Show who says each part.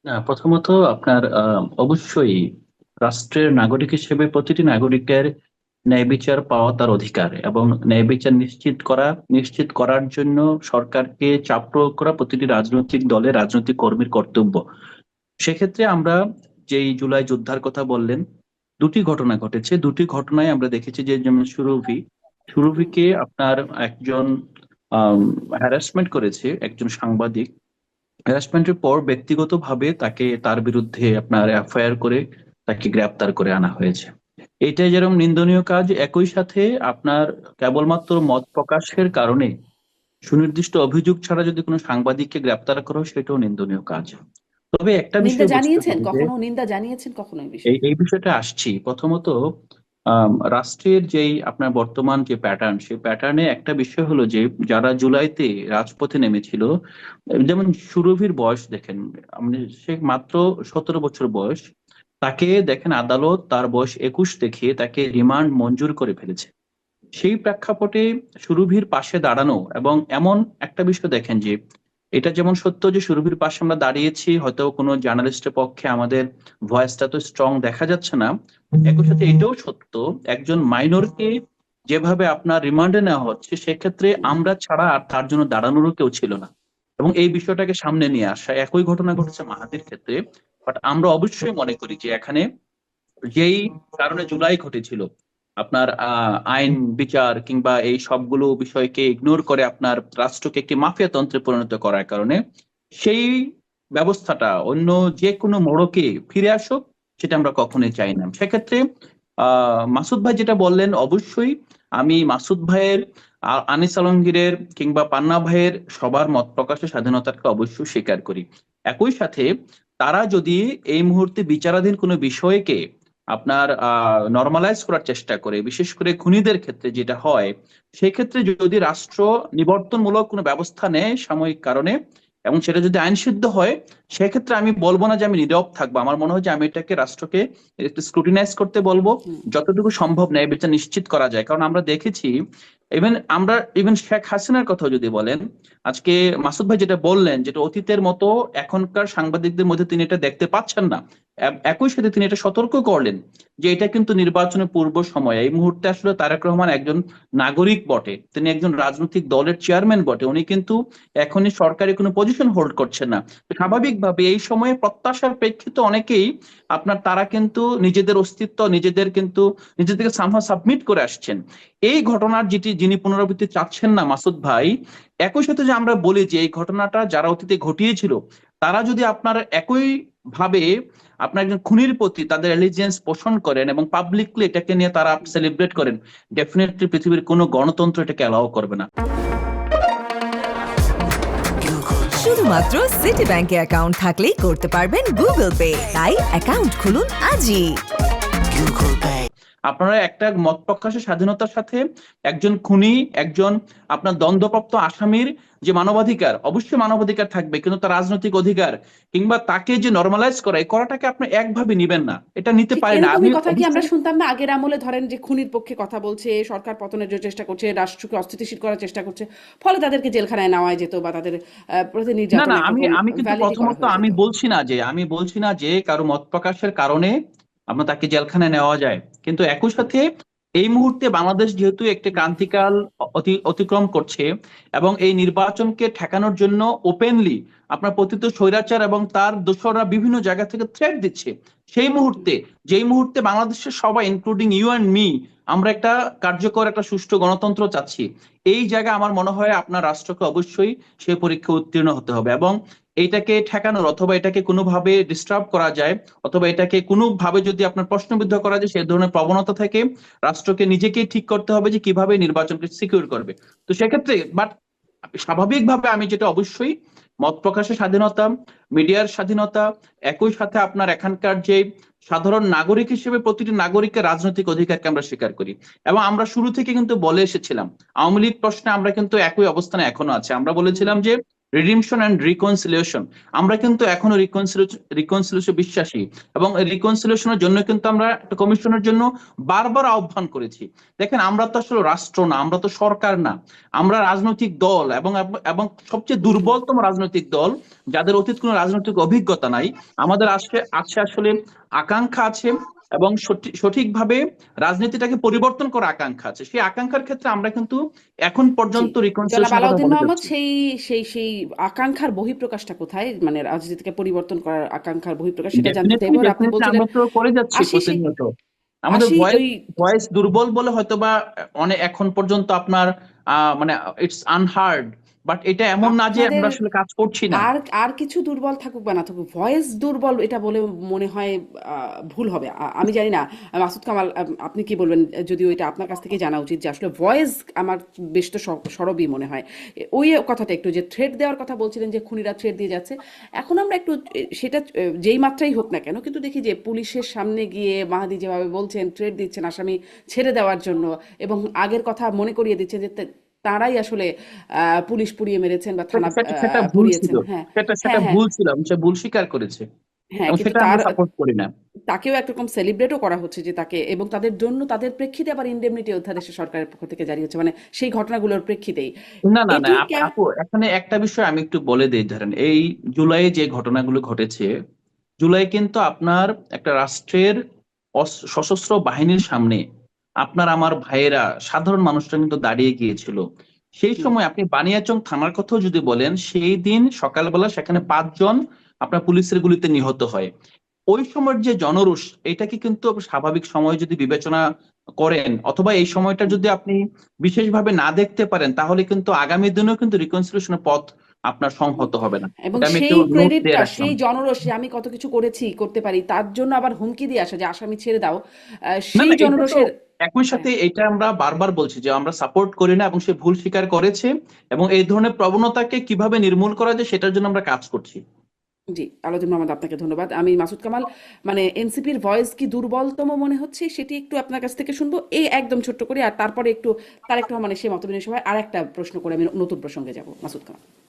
Speaker 1: না, প্রথমত আপনার অবশ্যই রাষ্ট্রের নাগরিক হিসেবে প্রতিটি নাগরিকের ন্যায় বিচার পাওয়া তার অধিকার, এবং ন্যায় বিচার নিশ্চিত করার জন্য সরকারকে চাপ প্রয়োগ করা প্রতিটি রাজনৈতিক দলের রাজনৈতিক কর্মীর কর্তব্য। সেক্ষেত্রে আমরা যেই জুলাই যোদ্ধার কথা বললেন, দুটি ঘটনা ঘটেছে। দুটি ঘটনায় আমরা দেখেছি যে, যেমন
Speaker 2: হুম।
Speaker 1: সুরভিকে আপনার একজন হ্যারাসমেন্ট করেছে একজন সাংবাদিক। হ্যারাসমেন্টের পর ব্যক্তিগতভাবে তার বিরুদ্ধে আপনার এফআইআর করে তাকে গ্রেপ্তার করে আনা হয়েছে। এইটাই যেরকম নিন্দনীয় কাজ, একই সাথে আপনার কেবলমাত্র মত প্রকাশের কারণে সুনির্দিষ্ট অভিযোগ ছাড়া যদি কোনো সাংবাদিককে গ্রেপ্তার করা হয়, সেটাও নিন্দনীয় কাজ। তবে একটা
Speaker 2: নিন্দা
Speaker 1: বিষয় বুঝতে
Speaker 2: জানিয়েছেন
Speaker 1: হবে যে,
Speaker 2: কখনো? নিন্দা জানিয়েছেন কখনো এই
Speaker 1: এই
Speaker 2: বিষয়ে?
Speaker 1: এই বিষয়টা আসছি। প্রথমত রাষ্ট্রের যেই আপনার বর্তমান যে প্যাটার্ন, সেই প্যাটার্নে একটা বিষয় হলো যে, যারা জুলাইতে রাজপথে নেমেছিল, যেমন সুরভির বয়স দেখেন, সে মাত্র 17 বছর বয়স। তাকে দেখেন আদালত তার বয়স 21 দেখিয়ে তাকে রিমান্ড মঞ্জুর করে ফেলেছে। সেই প্রেক্ষাপটে সুরভির পাশে দাঁড়ানো, এবং এমন একটা বিষয় দেখেন যে, এটা যেমন সত্য যে সুরভির পাশে আমরা দাঁড়িয়েছি, হয়তো কোনো জার্নালিস্টের পক্ষে আমাদের ভয়েসটা তো স্ট্রং দেখা যাচ্ছে না, একই সাথে এটাও সত্য একজন মাইনরকে যেভাবে আপনার রিমান্ডে নেওয়া হচ্ছে, সেক্ষেত্রে আমরা ছাড়া আর তার জন্য দাঁড়ানোরও কেউ ছিল না। এবং এই বিষয়টাকে সামনে নিয়ে আসা, একই ঘটনা ঘটেছে মাহাদির ক্ষেত্রে। বাট আমরা অবশ্যই মনে করি যে, এখানে যেই কারণে জুলাই ঘটেছিল, আপনার আইন বিচার কিংবা এই সবগুলো বিষয়কে ইগনোর করে আপনার রাষ্ট্রকে একটি মাফিয়া তন্ত্রে পরিণত করার কারণে সেই ব্যবস্থাটা অন্য যে কোনো মোড়কে ফিরে আসুক, সেটা আমরা কখনোই চাই না। সেক্ষেত্রে মাসুদ ভাই যেটা বললেন, অবশ্যই আমি মাসুদ ভাইয়ের, আনিস আলমগীরের কিংবা পান্না ভাইয়ের সবার মত প্রকাশের স্বাধীনতাকে অবশ্যই স্বীকার করি। একই সাথে তারা যদি এই মুহূর্তে বিচারাধীন কোনো বিষয়কে আপনার নর্মালাইজ করার চেষ্টা করে, বিশেষ করে খুনিদের ক্ষেত্রে যেটা হয়, সেক্ষেত্রে যদি রাষ্ট্র নিবর্তনমূলক কোনো ব্যবস্থা নেয় সাময়িক কারণে, এবং সেটা যদি আইনসিদ্ধ হয়, সেক্ষেত্রে আমি বলবো না যে আমি নীরব থাকবো। আমার মনে হয় যে আমি এটাকে রাষ্ট্রকে একটু স্ক্রুটিনাইজ করতে বলবো,
Speaker 2: হুম।
Speaker 1: যতটুকু সম্ভব ন্যায় বিচার নিশ্চিত করা যায়। কারণ আমরা দেখেছি, ইভেন শেখ হাসিনার কথা যদি বলেন, আজকে মাসুদ ভাই যেটা বললেন, যেটা অতীতের মতো এখনকার সাংবাদিকদের মধ্যে তিনি এটা দেখতে পাচ্ছেন না। একই সাথে তিনি এটা সতর্ক করলেন যে, এটা কিন্তু নির্বাচনের পূর্ব সময়, এই মুহূর্তে আসলে তারেক রহমান একজন নাগরিক বটে, তিনি একজন রাজনৈতিক দলের চেয়ারম্যান বটে, উনি কিন্তু এখনই সরকারি কোনো পজিশন হোল্ড করছেন না। তো স্বাভাবিকভাবে এই সময়ে প্রত্যাশার প্রেক্ষিতে অনেকেই তারা কিন্তু নিজেদের অস্তিত্ব, নিজেদেরকে সামহাও সাবমিট করে আসছেন। এই ঘটনার যিনি পুনরাবৃত্তি চাচ্ছেন না মাসুদ ভাই, একই সাথে যে আমরা বলি যে, এই ঘটনাটা যারা অতীতে ঘটিয়েছিল, তারা যদি আপনার একই ভাবে আপনার একজন খুনির প্রতি তাদের অ্যালিজিয়েন্স পোষণ করেন এবং পাবলিকলি এটাকে নিয়ে তারা সেলিব্রেট করেন, ডেফিনেটলি পৃথিবীর কোনো গণতন্ত্র এটাকে অ্যালাউ করবে না।
Speaker 3: শুধুমাত্র সিটি ব্যাংকে অ্যাকাউন্ট থাকলেই করতে পারবেন গুগল পে, তাই অ্যাকাউন্ট খুলুন আজই।
Speaker 1: আপনারা একটা মত প্রকাশের স্বাধীনতার সাথে একজন খুনি, একজন আপনার দ্বন্দ্বপ্রাপ্ত আসামির যে মানবাধিকার, অবশ্যই মানবাধিকার থাকবে, কিন্তু তার রাজনৈতিক অধিকার কিংবা তাকে যে নর্মালাইজ করা, এই করাটাকে আপনি একভাবে নিবেন না, এটা নিতে
Speaker 2: ঠিক
Speaker 1: পারে না। আমি
Speaker 2: এরকমই কথা কি আমরা
Speaker 1: অবশ্যই,
Speaker 2: শুনতাম না আগের আমলে? ধরেন যে খুনির পক্ষে কথা বলছে, সরকার পতনের যে চেষ্টা করছে, রাষ্ট্রকে অস্থিতিশীল করার চেষ্টা করছে, ফলে তাদেরকে জেলখানায় নেওয়া যেত বা তাদের প্রতি
Speaker 1: না না,
Speaker 2: নির্যাতন
Speaker 1: আমি
Speaker 2: একরকম
Speaker 1: আমি কিন্তু
Speaker 2: ভ্যালিডি করা
Speaker 1: প্রথমত
Speaker 2: হয়ে যেত।
Speaker 1: আমি বলছি না যে কারো মত প্রকাশের কারণে আপনার তাকে জেলখানায় নেওয়া যায়। কিন্তু একই সাথে এই মুহূর্তে বাংলাদেশ যেহেতু একটি ক্রান্তিকাল অতিক্রম করছে, এবং এই নির্বাচনকে ঠেকানোর জন্য ওপেনলি আপনার পতিত স্বৈরাচার এবং তার দোসররা বিভিন্ন জায়গা থেকে থ্রেট দিচ্ছে, সেই মুহূর্তে, যেই মুহূর্তে বাংলাদেশের সবাই ইনক্লুডিং ইউ অ্যান্ড মি, আমরা একটা কার্যকর একটা সুষ্ঠু গণতন্ত্র চাচ্ছি, এই জায়গায় আমার মনে হয় আপনার রাষ্ট্রকে অবশ্যই সেই পরীক্ষা উত্তীর্ণ হতে হবে। এবং এইটাকে ঠেকানোর, অথবা এটাকে কোনোভাবে ডিস্টার্ব করা যায়, অথবা এটাকে কোনোভাবে যদি আপনার প্রশ্নবিদ্ধ করা যায়, সেই ধরনের প্রবণতা থেকে রাষ্ট্রকে নিজেকেই ঠিক করতে হবে যে কিভাবে নির্বাচনকে সিকিউর করবে। তো সেক্ষেত্রে বাট স্বাভাবিকভাবে আমি যেটা অবশ্যই মত প্রকাশের স্বাধীনতা, মিডিয়ার স্বাধীনতা, একই সাথে আপনার এখানকার যে সাধারণ নাগরিক হিসেবে প্রতিটি নাগরিকের রাজনৈতিক অধিকারকে আমরা স্বীকার করি। এবং আমরা শুরু থেকে কিন্তু বলে এসেছিলাম, আওয়ামী লীগ প্রশ্নে আমরা কিন্তু একই অবস্থানে এখনো আছে। আমরা
Speaker 2: হুম।
Speaker 1: বলেছিলাম যে, রিডিমশন অ্যান্ড রিকনসিলিয়েশন। আমরা কিন্তু এখনো রিকনসিলিয়েশন বিশ্বাসী, এবং রিকনসিলিয়েশনের জন্য কিন্তু আমরা একটা কমিশনের জন্য বারবার আহ্বান করেছি। দেখেন, আমরা তো আসলে রাষ্ট্র না, আমরা তো সরকার না, আমরা রাজনৈতিক দল, এবং এবং সবচেয়ে দুর্বলতম রাজনৈতিক দল, যাদের অতীত কোনো রাজনৈতিক অভিজ্ঞতা নাই। আমাদের আছে আছে আসলে আকাঙ্ক্ষা আছে, এবং সঠিকভাবে রাজনীতিটাকে পরিবর্তন করার আকাঙ্ক্ষা আছে। সেই আকাঙ্ক্ষার ক্ষেত্রে আমরা কিন্তু এখন
Speaker 2: জি,
Speaker 1: পর্যন্ত
Speaker 2: জনাব
Speaker 1: রিকনসিলিয়েশনের কথা
Speaker 2: আলাউদ্দিন
Speaker 1: বলে
Speaker 2: মোহাম্মদ,
Speaker 1: যাচ্ছি।
Speaker 2: সেই সেই সেই আকাঙ্ক্ষার বহিঃপ্রকাশটা কোথায়? মানে রাজনীতিকে পরিবর্তন করার আকাঙ্ক্ষার বহিঃপ্রকাশ, সেটা জানতে
Speaker 1: ডেফিনেটলি
Speaker 2: চাইবো। আর আপনি
Speaker 1: ডেফিনেটলি
Speaker 2: বলছিলেন
Speaker 1: আমরা তো করে যাচ্ছি
Speaker 2: আশি সে
Speaker 1: প্রতিনিয়ত। আমাদের
Speaker 2: আশি
Speaker 1: ভয়েস
Speaker 2: ওই
Speaker 1: ভয়েস দুর্বল বলে হয়তোবা অনেক এখন পর্যন্ত আপনার মানে ইটস আনহার্ড, বাট এটা এমন না যে
Speaker 2: আপনাদের
Speaker 1: আমরা আসলে কাজ করছি না।
Speaker 2: আর আর কিছু দুর্বল থাকুক বা না থাকুক, ভয়েস দুর্বল এটা বলে মনে হয় ভুল হবে। আমি জানি না, মাসুদ কামাল, আপনি কি বলবেন? যদিও এটা আপনার কাছ থেকে জানা উচিত যে আসলে ভয়েস আমার বেশ তো সরবই মনে হয়। ওই কথাটা একটু, যে থ্রেট দেওয়ার কথা বলছিলেন, যে খুনিরা থ্রেট দিয়ে যাচ্ছে, এখন আমরা একটু সেটা যেই মাত্রাই হোক না কেন, কিন্তু দেখি যে পুলিশের সামনে গিয়ে মাহাদি যেভাবে বলছেন, থ্রেট দিচ্ছেন আসামি ছেড়ে দেওয়ার জন্য, এবং আগের কথা মনে করিয়ে দিচ্ছেন যে তারাই আসলে পুলিশ পুড়িয়ে মেরেছেন বা থানা
Speaker 1: সেটা সেটা ভুল ছিল,
Speaker 2: পুড়িয়েছেন। হ্যাঁ,
Speaker 1: সেটা
Speaker 2: হ্যাঁ,
Speaker 1: সেটা
Speaker 2: হ্যাঁ,
Speaker 1: ভুল ছিল, এবং সে ভুল স্বীকার করেছে,
Speaker 2: হ্যাঁ,
Speaker 1: এবং
Speaker 2: কিন্তু
Speaker 1: সেটা আমরা সাপোর্ট করি না।
Speaker 2: তাকেও একরকম সেলিব্রেটও করা হচ্ছে যে তাকে, এবং তাদের জন্য তাদের প্রেক্ষিতে আবার ইন্ডেমনিটি অধ্যাদেশে সরকারের পক্ষ থেকে জারি হচ্ছে, মানে সেই ঘটনাগুলোর প্রেক্ষিতেই
Speaker 1: না না না,
Speaker 2: এটি
Speaker 1: আপু, এখানে একটা বিষয় আমি একটু বলে দিই। ধরেন, এই জুলাইয়ে যে ঘটনাগুলো ঘটেছে, জুলাই কিন্তু আপনার একটা রাষ্ট্রের সশস্ত্র বাহিনীর সামনে আপনার আমার ভাইয়েরা, সাধারণ মানুষরা কিন্তু দাঁড়িয়ে গিয়েছিল। সেই
Speaker 2: হুম,
Speaker 1: সময় আপনি বানিয়াচং থানার কথাও যদি বলেন, সেই দিন সকালবেলা সেখানে 5 জন আপনার পুলিশের গুলিতে নিহত হয়। ওই সময়ের যে জনরোষ, এটাকে কিন্তু স্বাভাবিক সময় যদি বিবেচনা করেন, অথবা এই সময়টা
Speaker 2: হুম।
Speaker 1: যদি আপনি বিশেষভাবে না দেখতে পারেন, তাহলে কিন্তু আগামী দিনেও কিন্তু রিকনসিলিয়েশনের পথ আপনার
Speaker 2: হুম।
Speaker 1: সংহত হবে না।
Speaker 2: এবং
Speaker 1: এটা আমি একটু
Speaker 2: সেই
Speaker 1: নোট দিয়ে
Speaker 2: ক্রেডিটটা,
Speaker 1: রাখলাম।
Speaker 2: সেই জনরোষ, যে আমি কত কিছু করেছি, করতে পারি, তার জন্য আবার হুমকি দিয়ে আসা যে আসামি ছেড়ে দাও,
Speaker 1: না
Speaker 2: সেই
Speaker 1: না, এটা তো
Speaker 2: জনরোষের।
Speaker 1: একই
Speaker 2: হ্যাঁ,
Speaker 1: সাথে এটা আমরা বারবার বলছি যে আমরা সাপোর্ট করি না, এবং সে ভুল স্বীকার করেছে, এবং এই ধরনের প্রবণতাকে কিভাবে নির্মূল করা যায় সেটার জন্য আমরা কাজ করছি।
Speaker 2: জি, আলাউদ্দিন মোহাম্মদ, আপনাকে ধন্যবাদ। আমি মাসুদ কামাল, মানে এনসিপির ভয়েস কি দুর্বলতম মনে হচ্ছে সেটি একটু আপনার কাছ থেকে শুনবো, এই একদম ছোট্ট করে, আর তারপরে একটু তারেক রহমানের সেই মতবিনিময় সভায় আর একটা প্রশ্ন করে আমি নতুন প্রসঙ্গে যাব। মাসুদ কামাল।